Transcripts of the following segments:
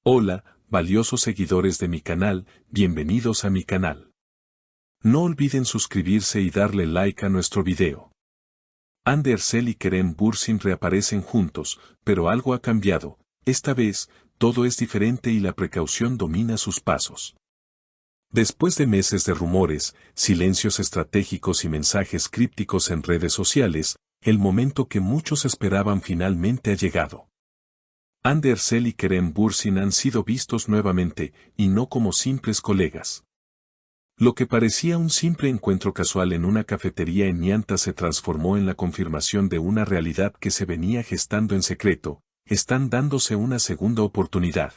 Hola, valiosos seguidores de mi canal, bienvenidos a mi canal. No olviden suscribirse y darle like a nuestro video. Hande Erçel y Kerem Bürsin reaparecen juntos, pero algo ha cambiado. Esta vez, todo es diferente y la precaución domina sus pasos. Después de meses de rumores, silencios estratégicos y mensajes crípticos en redes sociales, el momento que muchos esperaban finalmente ha llegado. Hande Erçel y Kerem Bürsin han sido vistos nuevamente, y no como simples colegas. Lo que parecía un simple encuentro casual en una cafetería en Nianta se transformó en la confirmación de una realidad que se venía gestando en secreto: están dándose una segunda oportunidad.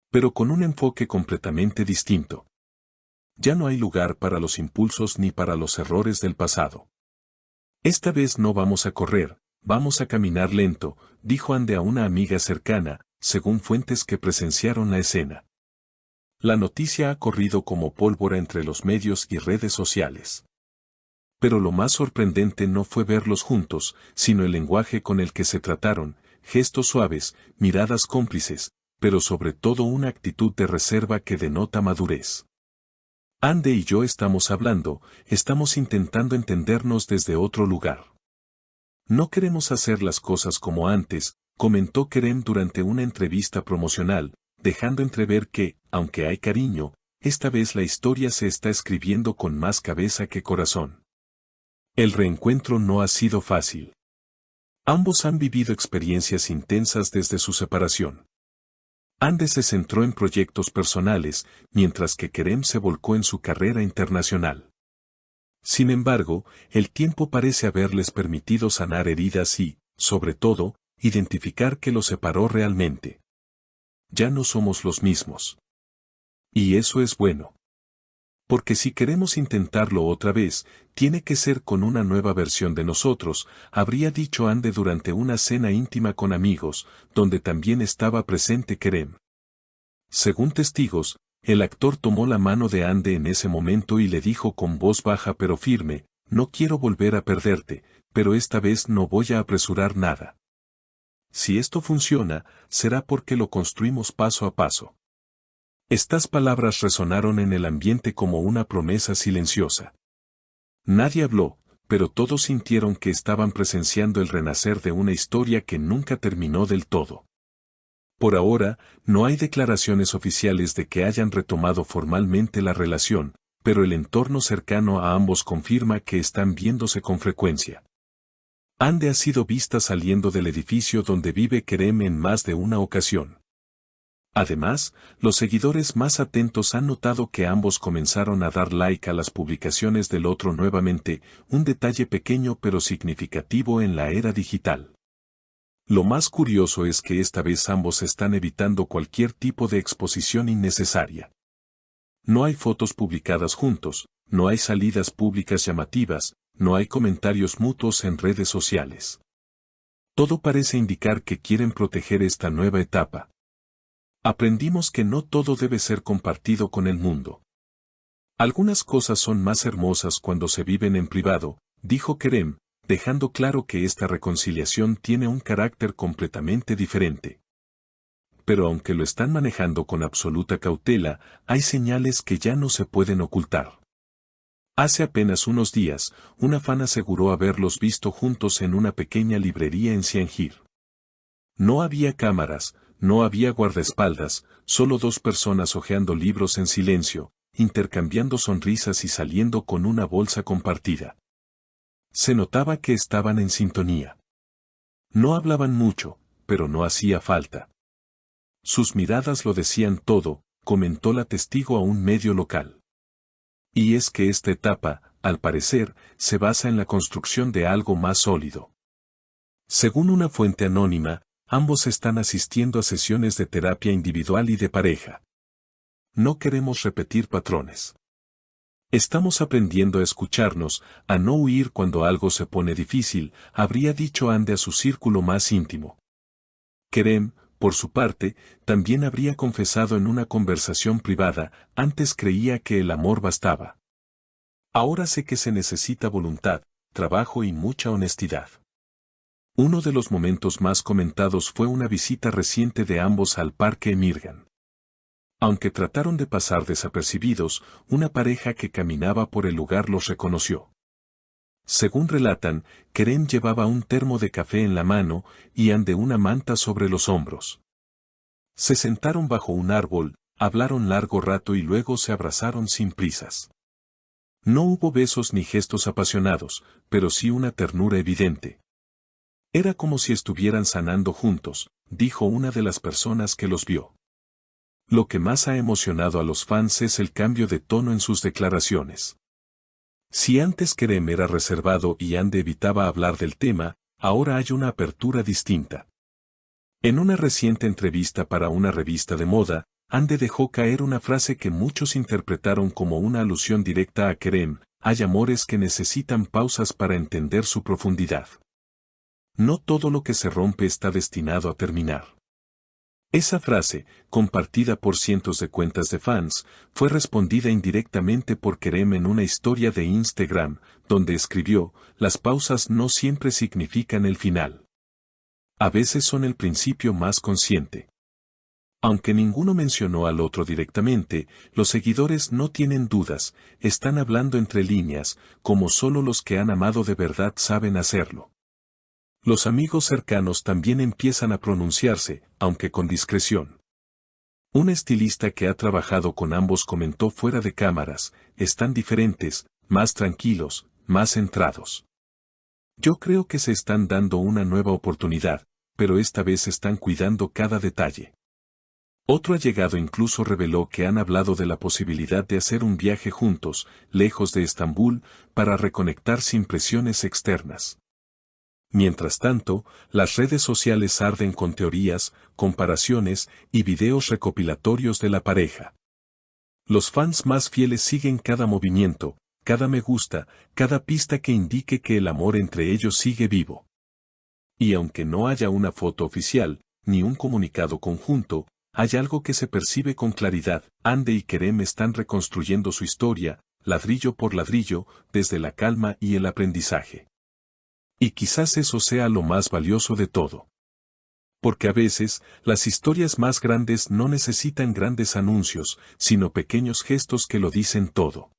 Pero con un enfoque completamente distinto. Ya no hay lugar para los impulsos ni para los errores del pasado. Esta vez no vamos a correr, vamos a caminar lento, dijo Hande a una amiga cercana, según fuentes que presenciaron la escena. La noticia ha corrido como pólvora entre los medios y redes sociales. Pero lo más sorprendente no fue verlos juntos, sino el lenguaje con el que se trataron: gestos suaves, miradas cómplices, pero sobre todo una actitud de reserva que denota madurez. Hande y yo estamos intentando entendernos desde otro lugar. No queremos hacer las cosas como antes, comentó Kerem durante una entrevista promocional, dejando entrever que, aunque hay cariño, esta vez la historia se está escribiendo con más cabeza que corazón. El reencuentro no ha sido fácil. Ambos han vivido experiencias intensas desde su separación. Hande se centró en proyectos personales, mientras que Kerem se volcó en su carrera internacional. Sin embargo, el tiempo parece haberles permitido sanar heridas y, sobre todo, identificar qué los separó realmente. Ya no somos los mismos. Y eso es bueno. Porque si queremos intentarlo otra vez, tiene que ser con una nueva versión de nosotros, habría dicho Hande durante una cena íntima con amigos, donde también estaba presente Kerem. Según testigos, el actor tomó la mano de Hande en ese momento y le dijo con voz baja pero firme: no quiero volver a perderte, pero esta vez no voy a apresurar nada. Si esto funciona, será porque lo construimos paso a paso. Estas palabras resonaron en el ambiente como una promesa silenciosa. Nadie habló, pero todos sintieron que estaban presenciando el renacer de una historia que nunca terminó del todo. Por ahora, no hay declaraciones oficiales de que hayan retomado formalmente la relación, pero el entorno cercano a ambos confirma que están viéndose con frecuencia. Hande ha sido vista saliendo del edificio donde vive Kerem en más de una ocasión. Además, los seguidores más atentos han notado que ambos comenzaron a dar like a las publicaciones del otro nuevamente, un detalle pequeño pero significativo en la era digital. Lo más curioso es que esta vez ambos están evitando cualquier tipo de exposición innecesaria. No hay fotos publicadas juntos, no hay salidas públicas llamativas, no hay comentarios mutuos en redes sociales. Todo parece indicar que quieren proteger esta nueva etapa. Aprendimos que no todo debe ser compartido con el mundo. Algunas cosas son más hermosas cuando se viven en privado, dijo Kerem, dejando claro que esta reconciliación tiene un carácter completamente diferente. Pero aunque lo están manejando con absoluta cautela, hay señales que ya no se pueden ocultar. Hace apenas unos días, una fan aseguró haberlos visto juntos en una pequeña librería en Siangir. No había cámaras, no había guardaespaldas, solo dos personas hojeando libros en silencio, intercambiando sonrisas y saliendo con una bolsa compartida. Se notaba que estaban en sintonía. No hablaban mucho, pero no hacía falta. Sus miradas lo decían todo, comentó la testigo a un medio local. Y es que esta etapa, al parecer, se basa en la construcción de algo más sólido. Según una fuente anónima, ambos están asistiendo a sesiones de terapia individual y de pareja. No queremos repetir patrones. Estamos aprendiendo a escucharnos, a no huir cuando algo se pone difícil, habría dicho Hande a su círculo más íntimo. Kerem, por su parte, también habría confesado en una conversación privada: antes creía que el amor bastaba. Ahora sé que se necesita voluntad, trabajo y mucha honestidad. Uno de los momentos más comentados fue una visita reciente de ambos al Parque Emirgan. Aunque trataron de pasar desapercibidos, una pareja que caminaba por el lugar los reconoció. Según relatan, Kerem llevaba un termo de café en la mano y Ande una manta sobre los hombros. Se sentaron bajo un árbol, hablaron largo rato y luego se abrazaron sin prisas. No hubo besos ni gestos apasionados, pero sí una ternura evidente. Era como si estuvieran sanando juntos, dijo una de las personas que los vio. Lo que más ha emocionado a los fans es el cambio de tono en sus declaraciones. Si antes Kerem era reservado y Ande evitaba hablar del tema, ahora hay una apertura distinta. En una reciente entrevista para una revista de moda, Ande dejó caer una frase que muchos interpretaron como una alusión directa a Kerem: hay amores que necesitan pausas para entender su profundidad. No todo lo que se rompe está destinado a terminar. Esa frase, compartida por cientos de cuentas de fans, fue respondida indirectamente por Kerem en una historia de Instagram, donde escribió: las pausas no siempre significan el final. A veces son el principio más consciente. Aunque ninguno mencionó al otro directamente, los seguidores no tienen dudas, están hablando entre líneas, como solo los que han amado de verdad saben hacerlo. Los amigos cercanos también empiezan a pronunciarse, aunque con discreción. Un estilista que ha trabajado con ambos comentó fuera de cámaras: están diferentes, más tranquilos, más centrados. Yo creo que se están dando una nueva oportunidad, pero esta vez están cuidando cada detalle. Otro allegado incluso reveló que han hablado de la posibilidad de hacer un viaje juntos, lejos de Estambul, para reconectar sin presiones externas. Mientras tanto, las redes sociales arden con teorías, comparaciones y videos recopilatorios de la pareja. Los fans más fieles siguen cada movimiento, cada me gusta, cada pista que indique que el amor entre ellos sigue vivo. Y aunque no haya una foto oficial, ni un comunicado conjunto, hay algo que se percibe con claridad: Ande y Kerem están reconstruyendo su historia, ladrillo por ladrillo, desde la calma y el aprendizaje. Y quizás eso sea lo más valioso de todo. Porque a veces, las historias más grandes no necesitan grandes anuncios, sino pequeños gestos que lo dicen todo.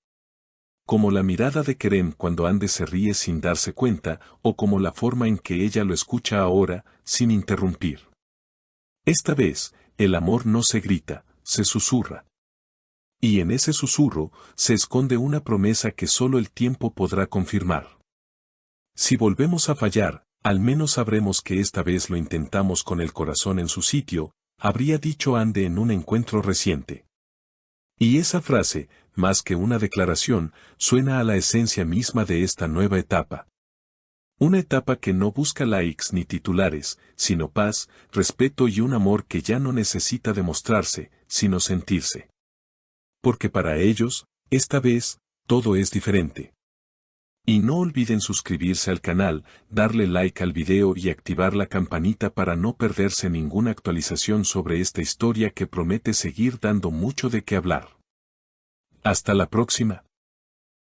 Como la mirada de Kerem cuando Ande se ríe sin darse cuenta, o como la forma en que ella lo escucha ahora, sin interrumpir. Esta vez, el amor no se grita, se susurra. Y en ese susurro, se esconde una promesa que solo el tiempo podrá confirmar. Si volvemos a fallar, al menos sabremos que esta vez lo intentamos con el corazón en su sitio, habría dicho Ande en un encuentro reciente. Y esa frase, más que una declaración, suena a la esencia misma de esta nueva etapa. Una etapa que no busca likes ni titulares, sino paz, respeto y un amor que ya no necesita demostrarse, sino sentirse. Porque para ellos, esta vez, todo es diferente. Y no olviden suscribirse al canal, darle like al video y activar la campanita para no perderse ninguna actualización sobre esta historia que promete seguir dando mucho de qué hablar. Hasta la próxima.